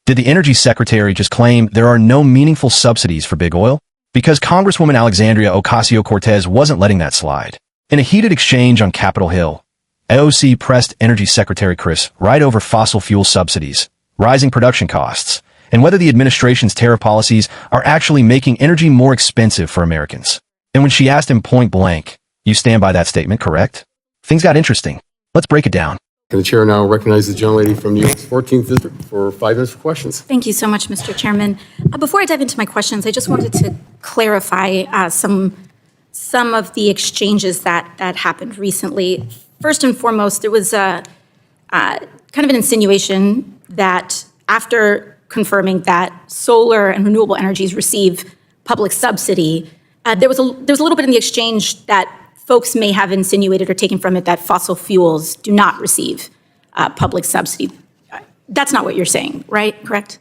Did the Energy Secretary just claim there are no meaningful subsidies for big oil? Because Congresswoman Alexandria Ocasio-Cortez wasn't letting that slide. In a heated exchange on Capitol Hill, AOC pressed Energy Secretary Chris Wright over fossil fuel subsidies, rising production costs, and whether the administration's tariff policies are actually making energy more expensive for Americans. And when she asked him point blank, "You stand by that statement, correct?" Things got interesting. Let's break it down. And the chair now recognizes the gentlelady from the 14th District for 5 minutes for questions. Thank you so much, Mr. Chairman. Before I dive into my questions, I just wanted to clarify some of the exchanges that happened recently. First and foremost, there was kind of an insinuation that after confirming that solar and renewable energies receive public subsidy, there was a little bit in the exchange that folks may have insinuated or taken from it that fossil fuels do not receive public subsidy. That's not what you're saying, right? Correct,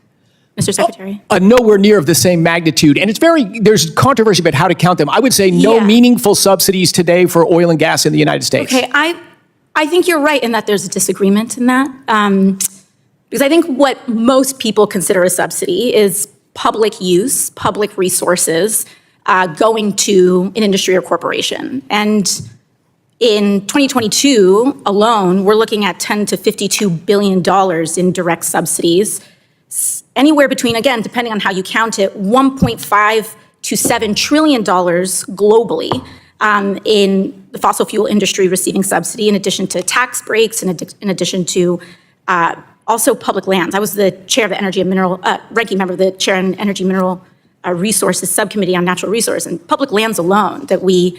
Mr. Secretary? Nowhere near of the same magnitude. And there's controversy about how to count them. I would say no meaningful subsidies today for oil and gas in the United States. Okay, I think you're right in that there's a disagreement in that. Because I think what most people consider a subsidy is public use, public resources, going to an industry or corporation. And in 2022 alone, we're looking at $10 to $52 billion in direct subsidies, anywhere between, again, depending on how you count it, $1.5 to $7 trillion globally in the fossil fuel industry receiving subsidy, in addition to tax breaks, in addition to also public lands. I was the chair of the Energy and Mineral, ranking member of the chair in Energy Mineral Resources Subcommittee on Natural Resource, and public lands alone that we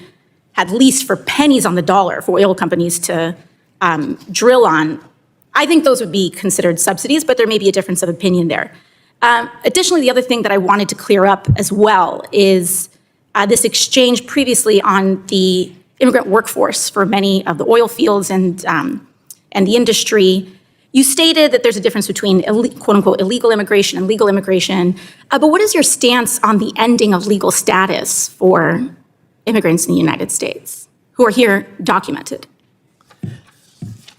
had leased for pennies on the dollar for oil companies to drill on. I think those would be considered subsidies, but there may be a difference of opinion there. Additionally, the other thing that I wanted to clear up as well is this exchange previously on the immigrant workforce for many of the oil fields and the industry. You stated that there's a difference between quote unquote illegal immigration and legal immigration, but what is your stance on the ending of legal status for immigrants in the United States who are here documented?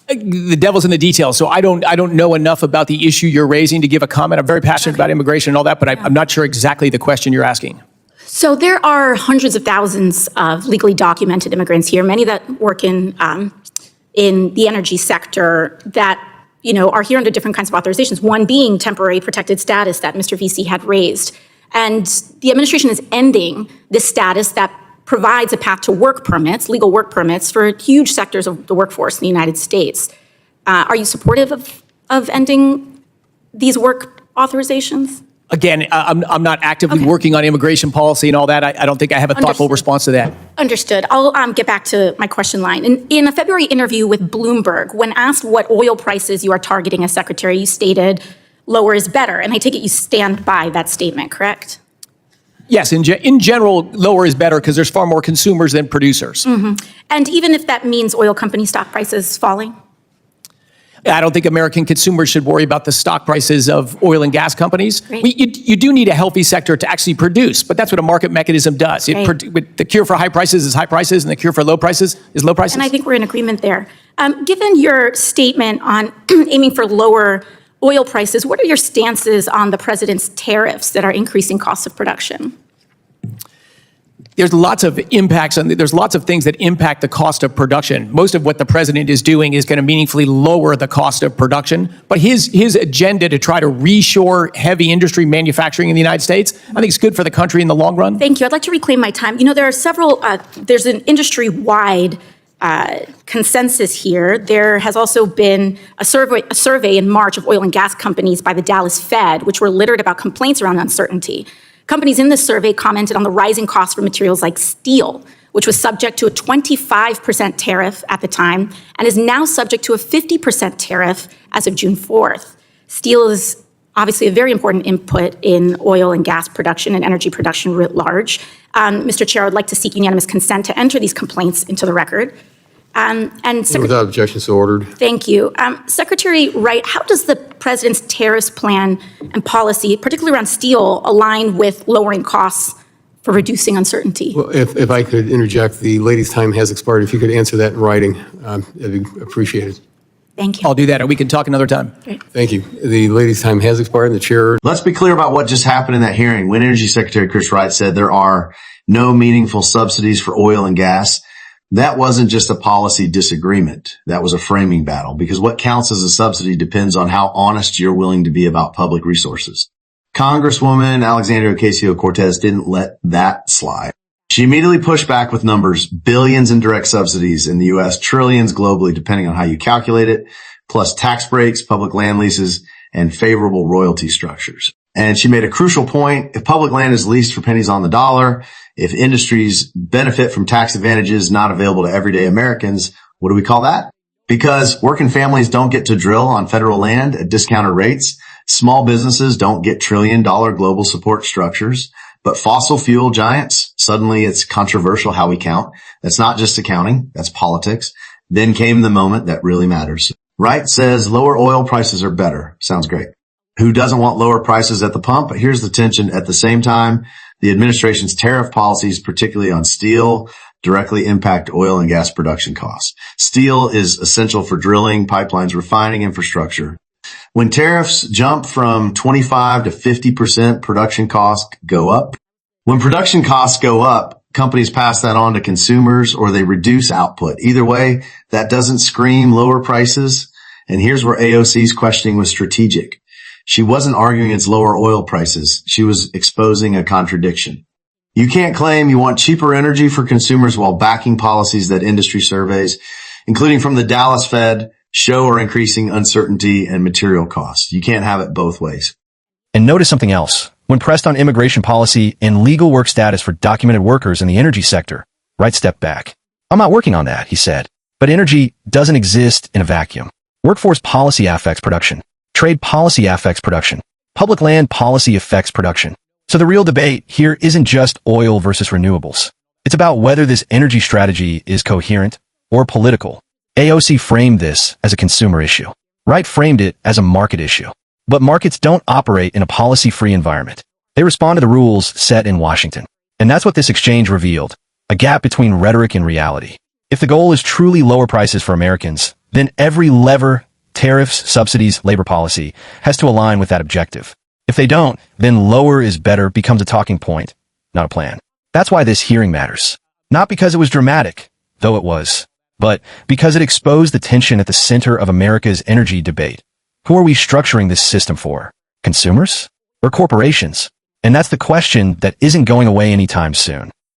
The devil's in the details, so I don't know enough about the issue you're raising to give a comment. I'm very passionate about immigration and all that, but I'm not sure exactly the question you're asking. So there are hundreds of thousands of legally documented immigrants here, many that work in the energy sector that are here under different kinds of authorizations, one being temporary protected status that Mr. VC had raised. And the administration is ending this status that provides a path to work permits, legal work permits, for huge sectors of the workforce in the United States. Are you supportive of ending these work authorizations? Again, I'm not actively working on immigration policy and all that. I don't think I have a thoughtful response to that. Understood. I'll get back to my question line. In a February interview with Bloomberg, when asked what oil prices you are targeting as secretary, you stated lower is better. And I take it you stand by that statement, correct? Yes, in general, lower is better because there's far more consumers than producers. Mm-hmm. And even if that means oil company stock prices falling? I don't think American consumers should worry about the stock prices of oil and gas companies. You do need a healthy sector to actually produce, but that's what a market mechanism does. The cure for high prices is high prices, and the cure for low prices is low prices. And I think we're in agreement there. Given your statement on aiming for lower oil prices, what are your stances on the president's tariffs that are increasing costs of production? There's lots of impacts there's lots of things that impact the cost of production. Most of what the president is doing is going to meaningfully lower the cost of production. But his agenda to try to reshore heavy industry manufacturing in the United States, I think it's good for the country in the long run. Thank you. I'd like to reclaim my time. There are several, there's an industry-wide consensus here. There has also been a survey in March of oil and gas companies by the Dallas Fed, which were littered about complaints around uncertainty. Companies in this survey commented on the rising costs for materials like steel, which was subject to a 25% tariff at the time and is now subject to a 50% tariff as of June 4th. Steel is obviously a very important input in oil and gas production and energy production writ large. Mr. Chair, I would like to seek unanimous consent to enter these complaints into the record. Without objection, so ordered. Thank you. Secretary Wright, how does the president's tariffs plan and policy, particularly around steel, align with lowering costs for reducing uncertainty? Well, if I could interject, the lady's time has expired. If you could answer that in writing, that'd be appreciated. Thank you. I'll do that, and we can talk another time. Thank you. The lady's time has expired, and the chair. Let's be clear about what just happened in that hearing. When Energy Secretary Chris Wright said there are no meaningful subsidies for oil and gas, that wasn't just a policy disagreement. That was a framing battle, because what counts as a subsidy depends on how honest you're willing to be about public resources. Congresswoman Alexandria Ocasio-Cortez didn't let that slide. She immediately pushed back with numbers: billions in direct subsidies in the U.S., trillions globally, depending on how you calculate it, plus tax breaks, public land leases, and favorable royalty structures. And she made a crucial point: if public land is leased for pennies on the dollar, if industries benefit from tax advantages not available to everyday Americans, what do we call that? Because working families don't get to drill on federal land at discounted rates. Small businesses don't get trillion-dollar global support structures. But fossil fuel giants, suddenly it's controversial how we count. That's not just accounting, that's politics. Then came the moment that really matters. Wright says lower oil prices are better. Sounds great. Who doesn't want lower prices at the pump? But here's the tension. At the same time, the administration's tariff policies, particularly on steel, directly impact oil and gas production costs. Steel is essential for drilling, pipelines, refining infrastructure. When tariffs jump from 25 to 50%, production costs go up. When production costs go up, companies pass that on to consumers or they reduce output. Either way, that doesn't scream lower prices. And here's where AOC's questioning was strategic. She wasn't arguing against lower oil prices. She was exposing a contradiction. You can't claim you want cheaper energy for consumers while backing policies that industry surveys, including from the Dallas Fed, show are increasing uncertainty and material costs. You can't have it both ways. And notice something else. When pressed on immigration policy and legal work status for documented workers in the energy sector, Wright stepped back. I'm not working on that, he said. But energy doesn't exist in a vacuum. Workforce policy affects production. Trade policy affects production. Public land policy affects production. So the real debate here isn't just oil versus renewables. It's about whether this energy strategy is coherent or political. AOC framed this as a consumer issue. Wright framed it as a market issue. But markets don't operate in a policy-free environment. They respond to the rules set in Washington. And that's what this exchange revealed, a gap between rhetoric and reality. If the goal is truly lower prices for Americans, then every lever, tariffs, subsidies, labor policy, has to align with that objective. If they don't, then lower is better becomes a talking point, not a plan. That's why this hearing matters. Not because it was dramatic, though it was, but because it exposed the tension at the center of America's energy debate. Who are we structuring this system for? Consumers or corporations? And that's the question that isn't going away anytime soon.